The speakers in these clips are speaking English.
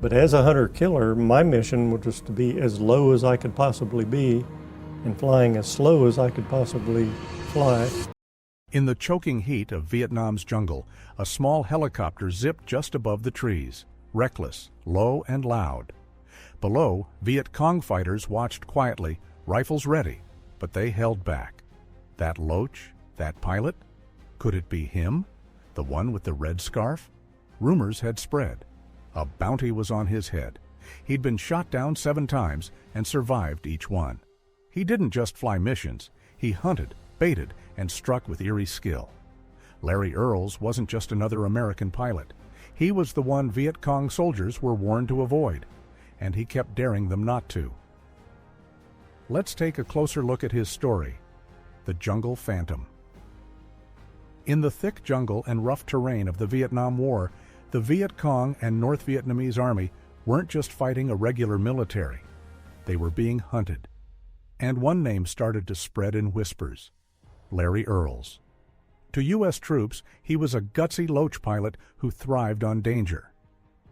But as a hunter-killer, my mission was just to be as low as I could possibly be and flying as slow as I could possibly fly. In the choking heat of Vietnam's jungle, a small helicopter zipped just above the trees, reckless, low and loud. Below, Viet Cong fighters watched quietly, rifles ready, but they held back. That Loach, that pilot? Could it be him? The one with the red scarf? Rumors had spread. A bounty was on his head. He'd been shot down 7 times and survived each one. He didn't just fly missions. He hunted, baited, and struck with eerie skill. Larry Earls wasn't just another American pilot. He was the one Viet Cong soldiers were warned to avoid, and he kept daring them not to. Let's take a closer look at his story, the Jungle Phantom. In the thick jungle and rough terrain of the Vietnam War, the Viet Cong and North Vietnamese Army weren't just fighting a regular military. They were being hunted. And one name started to spread in whispers: Larry Earls. To U.S. troops, he was a gutsy Loach pilot who thrived on danger.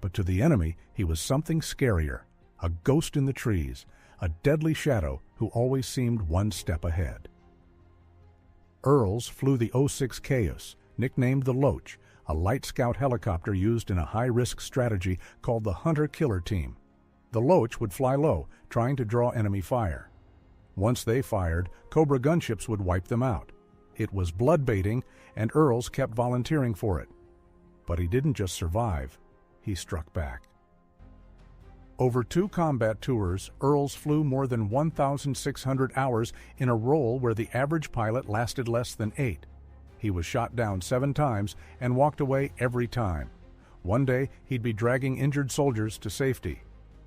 But to the enemy, he was something scarier, a ghost in the trees, a deadly shadow who always seemed one step ahead. Earls flew the 06 Cayuse, nicknamed the Loach, a light scout helicopter used in a high-risk strategy called the Hunter-Killer Team. The Loach would fly low, trying to draw enemy fire. Once they fired, Cobra gunships would wipe them out. It was blood-baiting, and Earls kept volunteering for it. But he didn't just survive, he struck back. Over 2 combat tours, Earls flew more than 1,600 hours in a role where the average pilot lasted less than 8. He was shot down 7 times and walked away every time. One day, he'd be dragging injured soldiers to safety.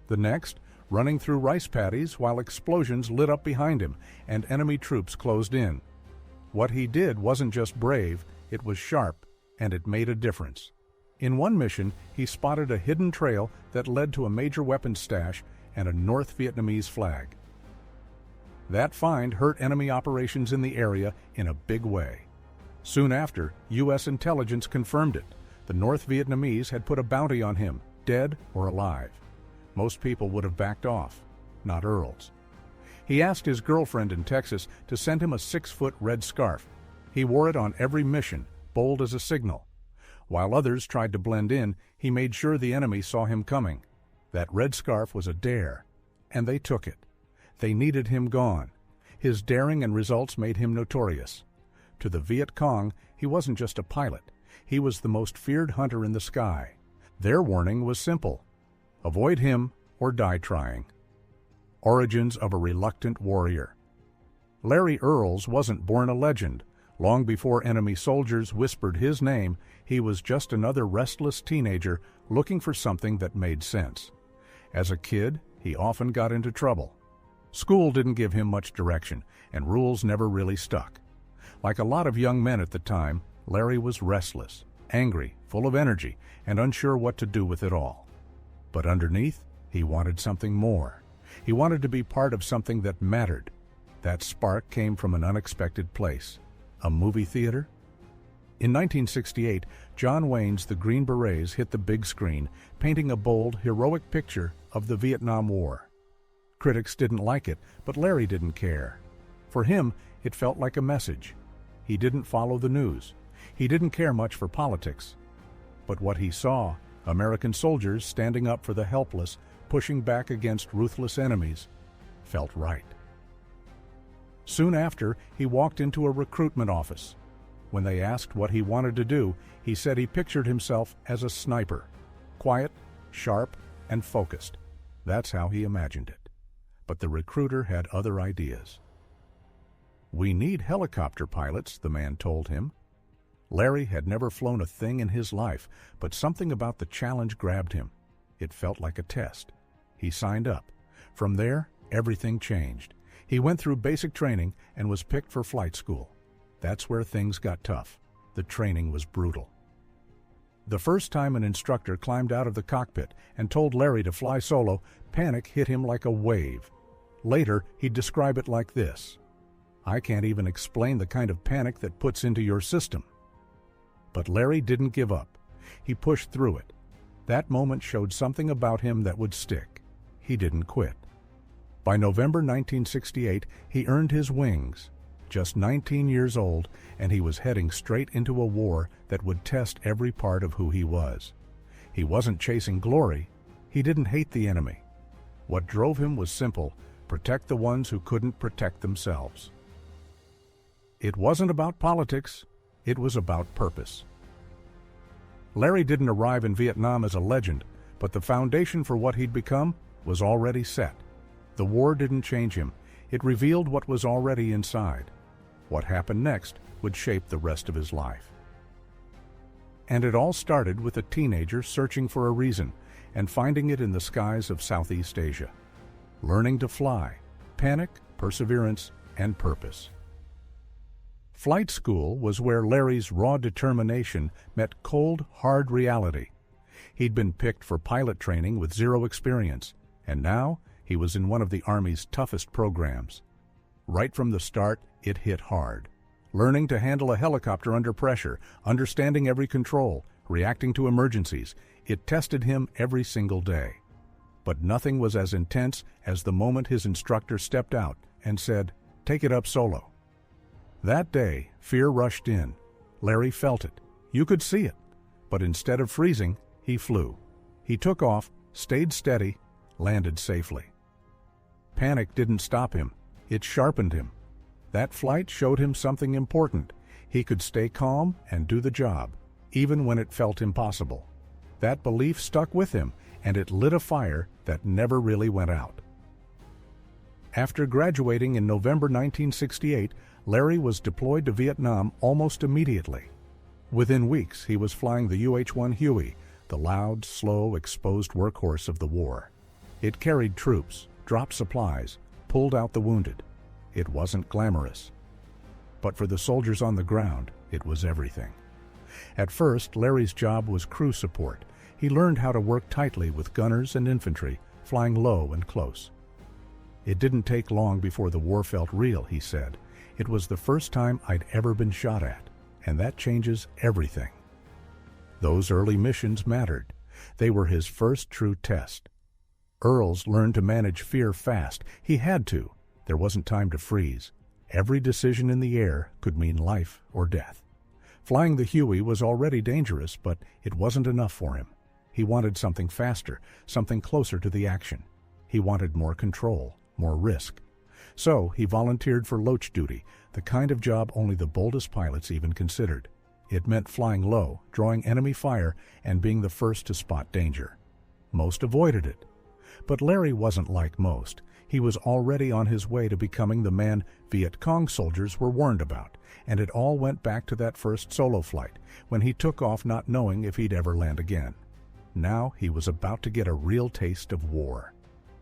The next, running through rice paddies while explosions lit up behind him and enemy troops closed in. What he did wasn't just brave, it was sharp, and it made a difference. In one mission, he spotted a hidden trail that led to a major weapons stash and a North Vietnamese flag. That find hurt enemy operations in the area in a big way. Soon after, U.S. intelligence confirmed it. The North Vietnamese had put a bounty on him, dead or alive. Most people would have backed off, not Earls. He asked his girlfriend in Texas to send him a 6-foot red scarf. He wore it on every mission, bold as a signal. While others tried to blend in, he made sure the enemy saw him coming. That red scarf was a dare, and they took it. They needed him gone. His daring and results made him notorious. To the Viet Cong, he wasn't just a pilot. He was the most feared hunter in the sky. Their warning was simple: avoid him or die trying. Origins of a reluctant warrior. Larry Earls wasn't born a legend. Long before enemy soldiers whispered his name, he was just another restless teenager looking for something that made sense. As a kid, he often got into trouble. School didn't give him much direction, and rules never really stuck. Like a lot of young men at the time, Larry was restless, angry, full of energy, and unsure what to do with it all. But underneath, he wanted something more. He wanted to be part of something that mattered. That spark came from an unexpected place: a movie theater. In 1968, John Wayne's The Green Berets hit the big screen, painting a bold, heroic picture of the Vietnam War. Critics didn't like it, but Larry didn't care. For him, it felt like a message. He didn't follow the news. He didn't care much for politics. But what he saw, American soldiers standing up for the helpless, pushing back against ruthless enemies, felt right. Soon after, he walked into a recruitment office. When they asked what he wanted to do, he said he pictured himself as a sniper, quiet, sharp, and focused. That's how he imagined it. But the recruiter had other ideas. "We need helicopter pilots," the man told him. Larry had never flown a thing in his life, but something about the challenge grabbed him. It felt like a test. He signed up. From there, everything changed. He went through basic training and was picked for flight school. That's where things got tough. The training was brutal. The first time an instructor climbed out of the cockpit and told Larry to fly solo, panic hit him like a wave. Later, he'd describe it like this: "I can't even explain the kind of panic that puts into your system." But Larry didn't give up. He pushed through it. That moment showed something about him that would stick. He didn't quit. By November 1968, he earned his wings. Just 19 years old, and he was heading straight into a war that would test every part of who he was. He wasn't chasing glory. He didn't hate the enemy. What drove him was simple: protect the ones who couldn't protect themselves. It wasn't about politics. It was about purpose. Larry didn't arrive in Vietnam as a legend, but the foundation for what he'd become was already set. The war didn't change him. It revealed what was already inside. What happened next would shape the rest of his life. And it all started with a teenager searching for a reason and finding it in the skies of Southeast Asia. Learning to fly, panic, perseverance, and purpose. Flight school was where Larry's raw determination met cold, hard reality. He'd been picked for pilot training with zero experience, and now he was in one of the Army's toughest programs. Right from the start, it hit hard. Learning to handle a helicopter under pressure, understanding every control, reacting to emergencies, it tested him every single day. But nothing was as intense as the moment his instructor stepped out and said, "Take it up solo." That day, fear rushed in. Larry felt it. You could see it. But instead of freezing, he flew. He took off, stayed steady, landed safely. Panic didn't stop him. It sharpened him. That flight showed him something important. He could stay calm and do the job, even when it felt impossible. That belief stuck with him, and it lit a fire that never really went out. After graduating in November 1968, Larry was deployed to Vietnam almost immediately. Within weeks, he was flying the UH-1 Huey, the loud, slow, exposed workhorse of the war. It carried troops, dropped supplies, pulled out the wounded. It wasn't glamorous. But for the soldiers on the ground, it was everything. At first, Larry's job was crew support. He learned how to work tightly with gunners and infantry, flying low and close. It didn't take long before the war felt real, he said. It was the first time I'd ever been shot at, and that changes everything. Those early missions mattered. They were his first true test. Earls learned to manage fear fast. He had to. There wasn't time to freeze. Every decision in the air could mean life or death. Flying the Huey was already dangerous, but it wasn't enough for him. He wanted something faster, something closer to the action. He wanted more control, more risk. So he volunteered for loach duty, the kind of job only the boldest pilots even considered. It meant flying low, drawing enemy fire, and being the first to spot danger. Most avoided it. But Larry wasn't like most. He was already on his way to becoming the man Viet Cong soldiers were warned about, and it all went back to that first solo flight, when he took off not knowing if he'd ever land again. Now he was about to get a real taste of war.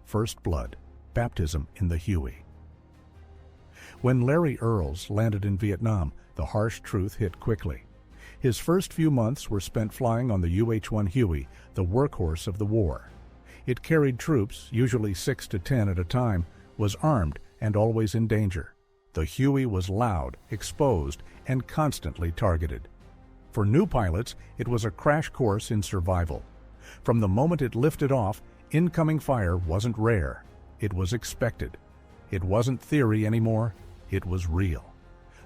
First blood, baptism in the Huey. When Larry Earls landed in Vietnam, the harsh truth hit quickly. His first few months were spent flying on the UH-1 Huey, the workhorse of the war. It carried troops, usually 6 to 10 at a time, was armed and always in danger. The Huey was loud, exposed, and constantly targeted. For new pilots, it was a crash course in survival. From the moment it lifted off, incoming fire wasn't rare. It was expected. It wasn't theory anymore. It was real.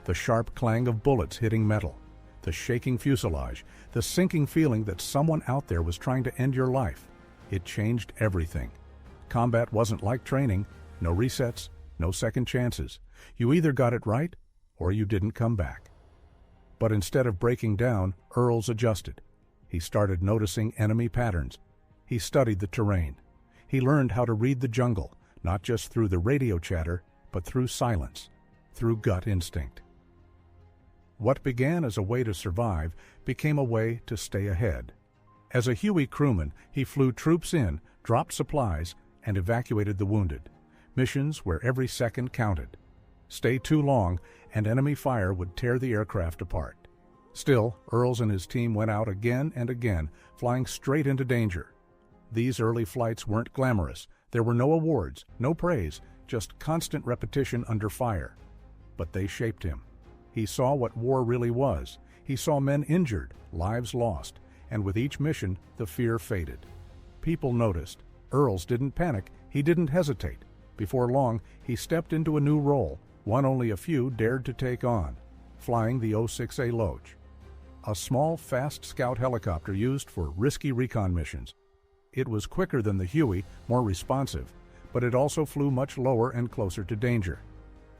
The sharp clang of bullets hitting metal, the shaking fuselage, the sinking feeling that someone out there was trying to end your life. It changed everything. Combat wasn't like training. No resets, no second chances. You either got it right or you didn't come back. But instead of breaking down, Earls adjusted. He started noticing enemy patterns. He studied the terrain. He learned how to read the jungle, not just through the radio chatter, but through silence, through gut instinct. What began as a way to survive became a way to stay ahead. As a Huey crewman, he flew troops in, dropped supplies, and evacuated the wounded. Missions where every second counted. Stay too long, and enemy fire would tear the aircraft apart. Still, Earls and his team went out again and again, flying straight into danger. These early flights weren't glamorous. There were no awards, no praise, just constant repetition under fire. But they shaped him. He saw what war really was. He saw men injured, lives lost, and with each mission, the fear faded. People noticed. Earls didn't panic, he didn't hesitate. Before long, he stepped into a new role, one only a few dared to take on, flying the 06A Loach, a small, fast scout helicopter used for risky recon missions. It was quicker than the Huey, more responsive, but it also flew much lower and closer to danger.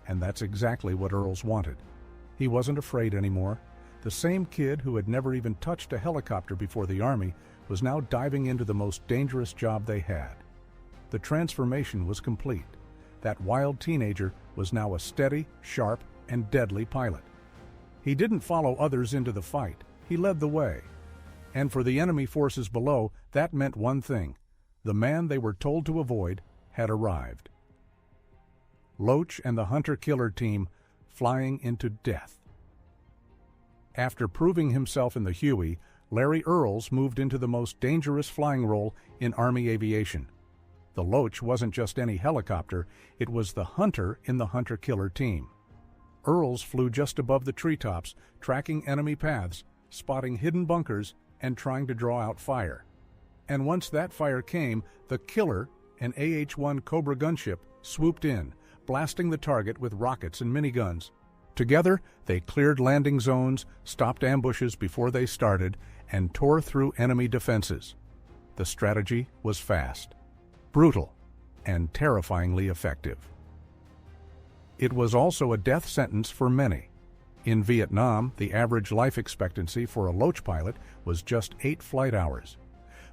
And that's exactly what Earls wanted. He wasn't afraid anymore. The same kid who had never even touched a helicopter before the Army was now diving into the most dangerous job they had. The transformation was complete. That wild teenager was now a steady, sharp, and deadly pilot. He didn't follow others into the fight. He led the way. And for the enemy forces below, that meant one thing. The man they were told to avoid had arrived. Loach and the hunter-killer team flying into death. After proving himself in the Huey, Larry Earls moved into the most dangerous flying role in Army aviation. The Loach wasn't just any helicopter, it was the hunter in the hunter-killer team. Earls flew just above the treetops, tracking enemy paths, spotting hidden bunkers, and trying to draw out fire. And once that fire came, the killer, an AH-1 Cobra gunship, swooped in, blasting the target with rockets and miniguns. Together, they cleared landing zones, stopped ambushes before they started, and tore through enemy defenses. The strategy was fast, brutal, and terrifyingly effective. It was also a death sentence for many. In Vietnam, the average life expectancy for a Loach pilot was just 8 flight hours.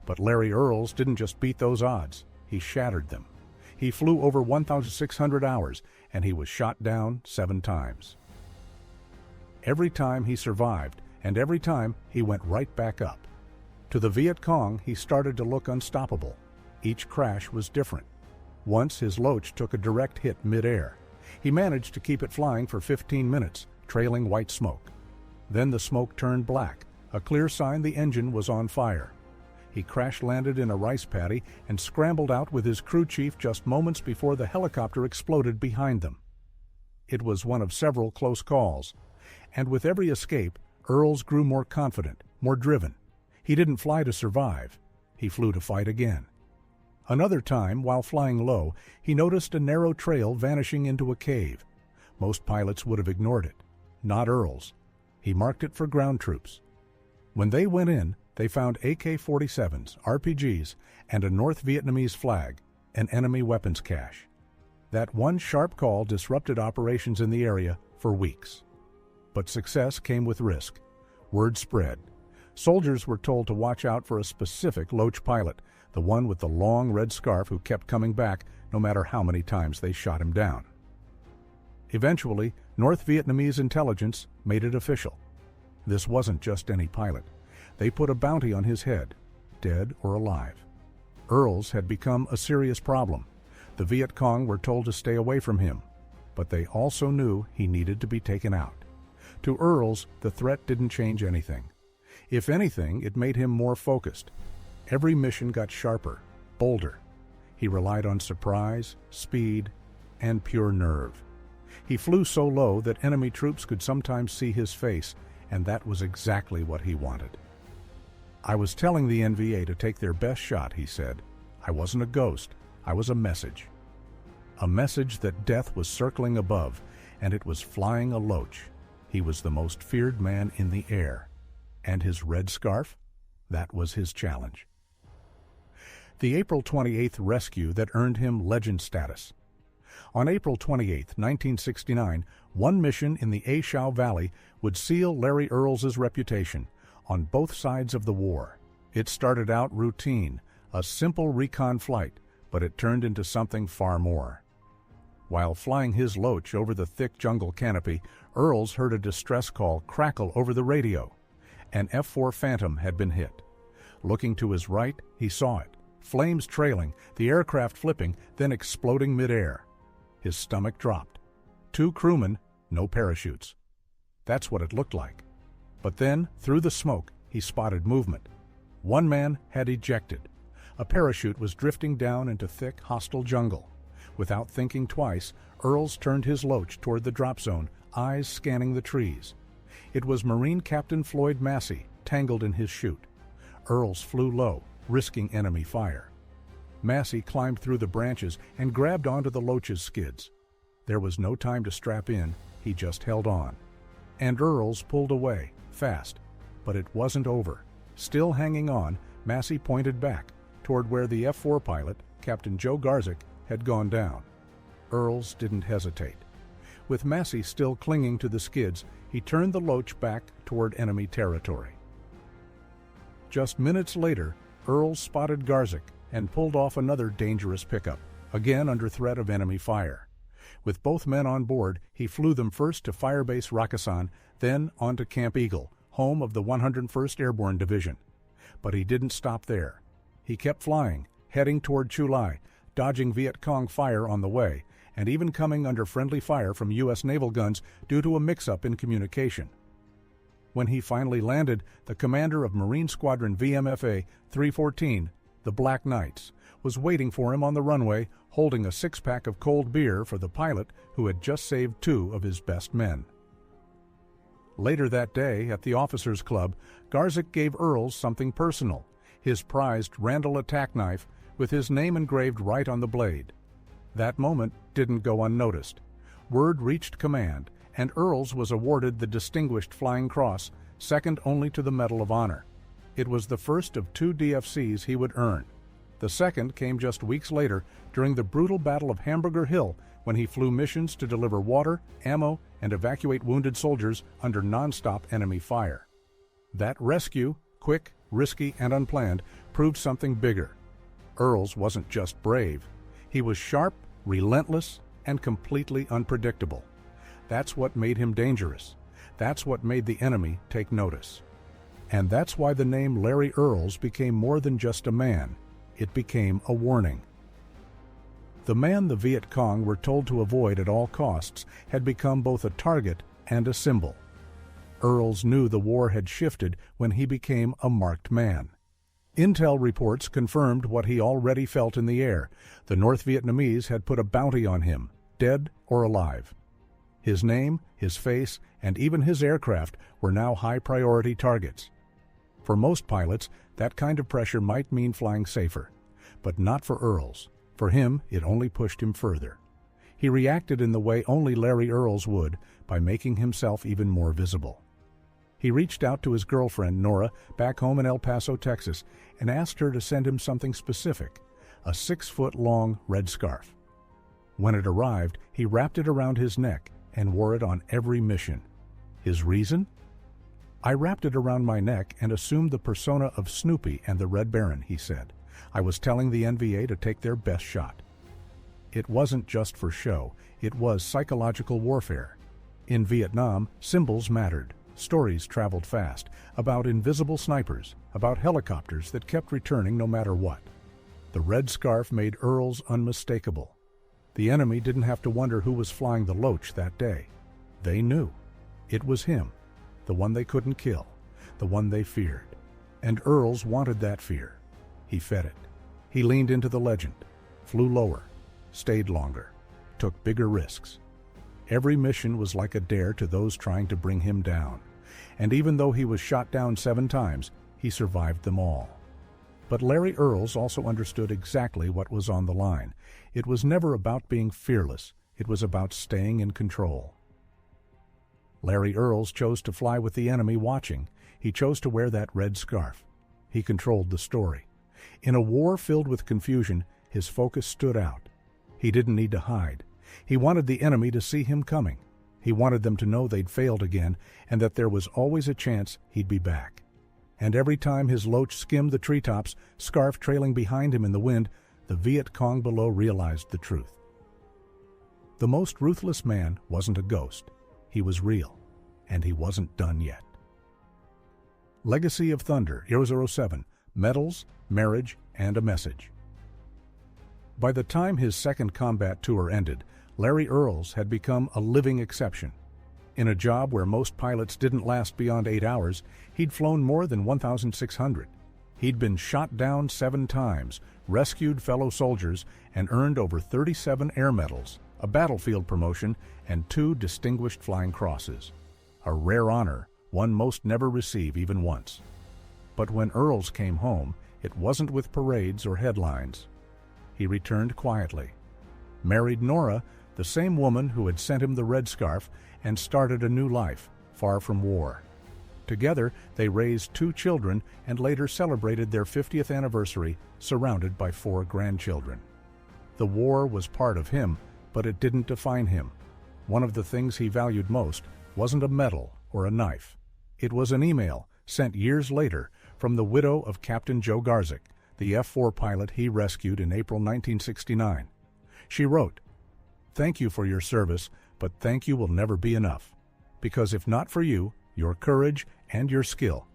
But Larry Earls didn't just beat those odds, he shattered them. He flew over 1,600 hours, and he was shot down 7 times. Every time he survived, and every time he went right back up. To the Viet Cong, he started to look unstoppable. Each crash was different. Once his Loach took a direct hit mid-air. He managed to keep it flying for 15 minutes, trailing white smoke. Then the smoke turned black, a clear sign the engine was on fire. He crash-landed in a rice paddy and scrambled out with his crew chief just moments before the helicopter exploded behind them. It was one of several close calls, and with every escape, Earls grew more confident, more driven. He didn't fly to survive. He flew to fight again. Another time, while flying low, he noticed a narrow trail vanishing into a cave. Most pilots would have ignored it. Not Earls. He marked it for ground troops. When they went in, they found AK-47s, RPGs, and a North Vietnamese flag, an enemy weapons cache. That one sharp call disrupted operations in the area for weeks. But success came with risk. Word spread. Soldiers were told to watch out for a specific Loach pilot, the one with the long red scarf who kept coming back no matter how many times they shot him down. Eventually, North Vietnamese intelligence made it official. This wasn't just any pilot. They put a bounty on his head, dead or alive. Earls had become a serious problem. The Viet Cong were told to stay away from him, but they also knew he needed to be taken out. To Earls, the threat didn't change anything. If anything, it made him more focused. Every mission got sharper, bolder. He relied on surprise, speed, and pure nerve. He flew so low that enemy troops could sometimes see his face, and that was exactly what he wanted. "I was telling the NVA to take their best shot," he said. "I wasn't a ghost. I was a message. A message that death was circling above, and it was flying a Loach. He was the most feared man in the air. And his red scarf? That was his challenge." The April 28th rescue that earned him legend status. On April 28, 1969, one mission in the A Shau Valley would seal Larry Earls's reputation on both sides of the war. It started out routine, a simple recon flight, but it turned into something far more. While flying his Loach over the thick jungle canopy, Earls heard a distress call crackle over the radio. An F-4 Phantom had been hit. Looking to his right, he saw it. Flames trailing, the aircraft flipping, then exploding midair. His stomach dropped. 2 crewmen, no parachutes. That's what it looked like. But then, through the smoke, he spotted movement. One man had ejected. A parachute was drifting down into thick, hostile jungle. Without thinking twice, Earls turned his Loach toward the drop zone, eyes scanning the trees. It was Marine Captain Floyd Massey, tangled in his chute. Earls flew low, risking enemy fire. Massey climbed through the branches and grabbed onto the Loach's skids. There was no time to strap in, he just held on. And Earls pulled away, fast. But it wasn't over. Still hanging on, Massey pointed back, toward where the F-4 pilot, Captain Joe Garzik, had gone down. Earls didn't hesitate. With Massey still clinging to the skids, he turned the Loach back toward enemy territory. Just minutes later, Earls spotted Garzik and pulled off another dangerous pickup, again under threat of enemy fire. With both men on board, he flew them first to Firebase Rakkasan, then on to Camp Eagle, home of the 101st Airborne Division. But he didn't stop there. He kept flying, heading toward Chulai, dodging Viet Cong fire on the way, and even coming under friendly fire from U.S. naval guns due to a mix-up in communication. When he finally landed, the commander of Marine Squadron VMFA 314, the Black Knights, was waiting for him on the runway, holding a six-pack of cold beer for the pilot who had just saved two of his best men. Later that day, at the Officers' Club, Garzik gave Earls something personal, his prized Randall attack knife with his name engraved right on the blade. That moment didn't go unnoticed. Word reached command, and Earls was awarded the Distinguished Flying Cross, second only to the Medal of Honor. It was the first of 2 DFCs he would earn. The second came just weeks later during the brutal Battle of Hamburger Hill, when he flew missions to deliver water, ammo, and evacuate wounded soldiers under non-stop enemy fire. That rescue, quick, risky, and unplanned, proved something bigger. Earls wasn't just brave. He was sharp, relentless, and completely unpredictable. That's what made him dangerous. That's what made the enemy take notice. And that's why the name Larry Earls became more than just a man. It became a warning. The man the Viet Cong were told to avoid at all costs had become both a target and a symbol. Earls knew the war had shifted when he became a marked man. Intel reports confirmed what he already felt in the air. The North Vietnamese had put a bounty on him, dead or alive. His name, his face, and even his aircraft were now high-priority targets. For most pilots, that kind of pressure might mean flying safer, but not for Earls. For him, it only pushed him further. He reacted in the way only Larry Earls would, by making himself even more visible. He reached out to his girlfriend, Nora, back home in El Paso, Texas, and asked her to send him something specific, a 6-foot-long red scarf. When it arrived, he wrapped it around his neck and wore it on every mission. His reason? "I wrapped it around my neck and assumed the persona of Snoopy and the Red Baron," he said. "I was telling the NVA to take their best shot." It wasn't just for show, it was psychological warfare. In Vietnam, symbols mattered. Stories traveled fast, about invisible snipers, about helicopters that kept returning no matter what. The red scarf made Earls unmistakable. The enemy didn't have to wonder who was flying the Loach that day. They knew. It was him, the one they couldn't kill, the one they feared. And Earls wanted that fear. He fed it. He leaned into the legend, flew lower, stayed longer, took bigger risks. Every mission was like a dare to those trying to bring him down. And even though he was shot down 7 times, he survived them all. But Larry Earls also understood exactly what was on the line. It was never about being fearless. It was about staying in control. Larry Earls chose to fly with the enemy watching. He chose to wear that red scarf. He controlled the story. In a war filled with confusion, his focus stood out. He didn't need to hide. He wanted the enemy to see him coming. He wanted them to know they'd failed again and that there was always a chance he'd be back. And every time his Loach skimmed the treetops, scarf trailing behind him in the wind, the Viet Cong below realized the truth. The most ruthless man wasn't a ghost. He was real, and he wasn't done yet. Legacy of Thunder, 007, Medals, Marriage, and a Message. By the time his second combat tour ended, Larry Earls had become a living exception. In a job where most pilots didn't last beyond 8 hours, he'd flown more than 1,600. He'd been shot down 7 times, rescued fellow soldiers, and earned over 37 air medals, a battlefield promotion, and 2 Distinguished Flying Crosses. A rare honor, one most never receive even once. But when Earls came home, it wasn't with parades or headlines. He returned quietly, married Nora, the same woman who had sent him the red scarf, and started a new life, far from war. Together, they raised 2 children and later celebrated their 50th anniversary, surrounded by 4 grandchildren. The war was part of him, but it didn't define him. One of the things he valued most wasn't a medal or a knife. It was an email sent years later from the widow of Captain Joe Garzik, the F-4 pilot he rescued in April 1969. She wrote, "Thank you for your service, but thank you will never be enough. Because if not for you, your courage, and your skill,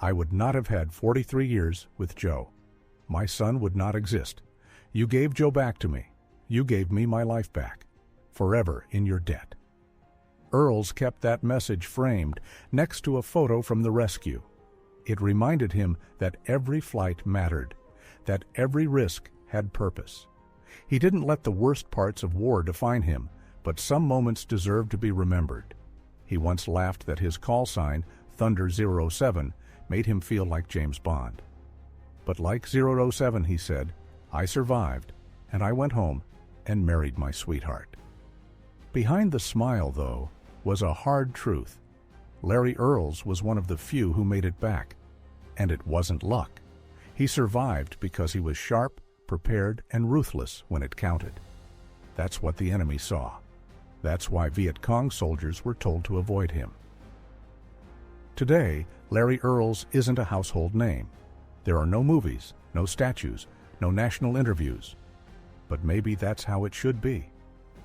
I would not have had 43 years with Joe. My son would not exist. You gave Joe back to me. You gave me my life back. Forever in your debt." Earls kept that message framed next to a photo from the rescue. It reminded him that every flight mattered, that every risk had purpose. He didn't let the worst parts of war define him, but some moments deserve to be remembered. He once laughed that his call sign, Thunder 007, made him feel like James Bond. But like 007, he said, "I survived, and I went home and married my sweetheart." Behind the smile, though, was a hard truth. Larry Earls was one of the few who made it back. And it wasn't luck. He survived because he was sharp, prepared, and ruthless when it counted. That's what the enemy saw. That's why Viet Cong soldiers were told to avoid him. Today, Larry Earls isn't a household name. There are no movies, no statues, no national interviews. But maybe that's how it should be.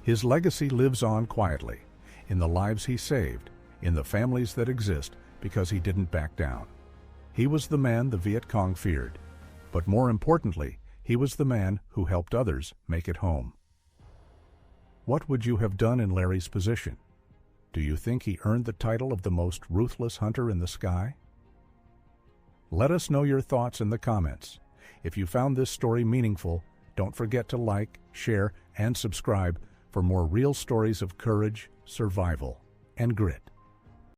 His legacy lives on quietly, in the lives he saved, in the families that exist because he didn't back down. He was the man the Viet Cong feared, but more importantly, he was the man who helped others make it home. What would you have done in Larry's position? Do you think he earned the title of the most ruthless hunter in the sky? Let us know your thoughts in the comments. If you found this story meaningful, don't forget to like, share, and subscribe for more real stories of courage, survival, and grit.